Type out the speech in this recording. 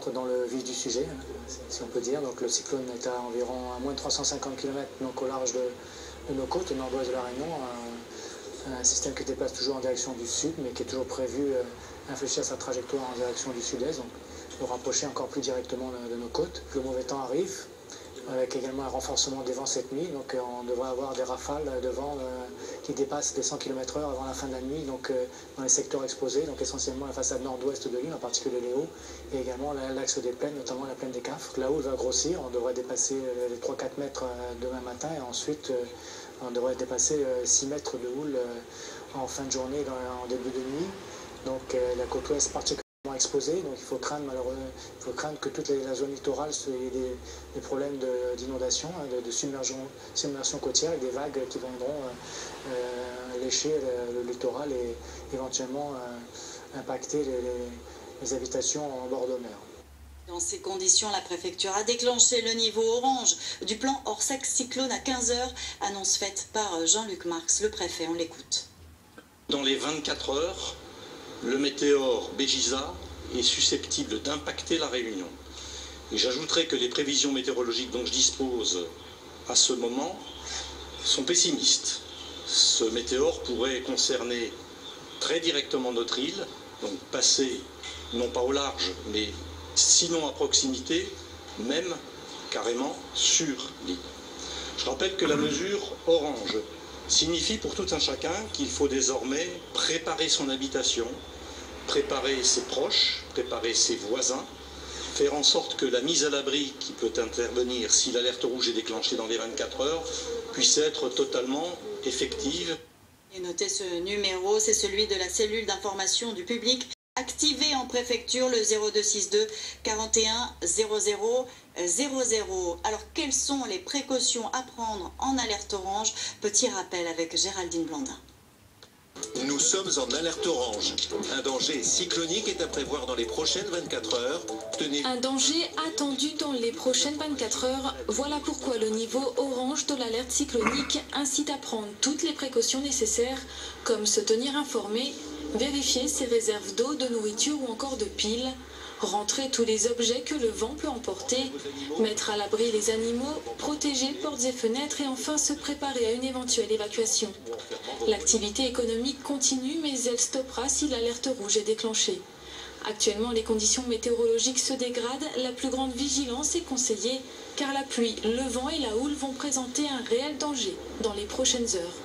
rentre dans le vif du sujet, hein, si on peut dire. Donc le cyclone est à environ à moins de 350 km donc au large de nos côtes, au nord-ouest de la Réunion. Un système qui déplace toujours en direction du sud, mais qui est toujours prévu infléchir sa trajectoire en direction du sud-est, donc nous rapprocher encore plus directement de nos côtes. Le mauvais temps arrive, avec également un renforcement des vents cette nuit, donc on devrait avoir des rafales de vent qui dépassent les 100 km/h avant la fin de la nuit, donc dans les secteurs exposés, donc essentiellement la façade nord-ouest de l'île, en particulier les Hauts, et également l'axe des plaines, notamment la plaine des Cafres. La houle va grossir, on devrait dépasser les 3-4 mètres demain matin, et ensuite on devrait dépasser 6 mètres de houle en fin de journée, en début de nuit. Donc la côte ouest particulièrement exposée, donc il faut craindre que toute la zone littorale ait des problèmes d'inondation, de submersion côtière, avec des vagues qui viendront lécher le littoral et éventuellement impacter les habitations en bord de mer. Dans ces conditions, la préfecture a déclenché le niveau orange du plan Orsec cyclone à 15 h, annonce faite par Jean-Luc Marx, le préfet. On l'écoute. Dans les 24 heures, le météore Béjiza est susceptible d'impacter la Réunion. Et j'ajouterai que les prévisions météorologiques dont je dispose à ce moment sont pessimistes. Ce météore pourrait concerner très directement notre île, donc passer non pas au large, mais sinon à proximité, même carrément sur l'île. Je rappelle que la mesure orange signifie pour tout un chacun qu'il faut désormais préparer son habitation, préparer ses proches, préparer ses voisins, faire en sorte que la mise à l'abri qui peut intervenir si l'alerte rouge est déclenchée dans les 24 heures puisse être totalement effective. Et notez ce numéro, c'est celui de la cellule d'information du public activé en préfecture, le 0262 41 00 00. Alors quelles sont les précautions à prendre en alerte orange? Petit rappel avec Géraldine Blandin. Nous sommes en alerte orange. Un danger cyclonique est à prévoir dans les prochaines 24 heures. Un danger attendu dans les prochaines 24 heures. Voilà pourquoi le niveau orange de l'alerte cyclonique incite à prendre toutes les précautions nécessaires, comme se tenir informé, vérifier ses réserves d'eau, de nourriture ou encore de piles, rentrer tous les objets que le vent peut emporter, mettre à l'abri les animaux, protéger portes et fenêtres et enfin se préparer à une éventuelle évacuation. L'activité économique continue mais elle stoppera si l'alerte rouge est déclenchée. Actuellement, les conditions météorologiques se dégradent, la plus grande vigilance est conseillée car la pluie, le vent et la houle vont présenter un réel danger dans les prochaines heures.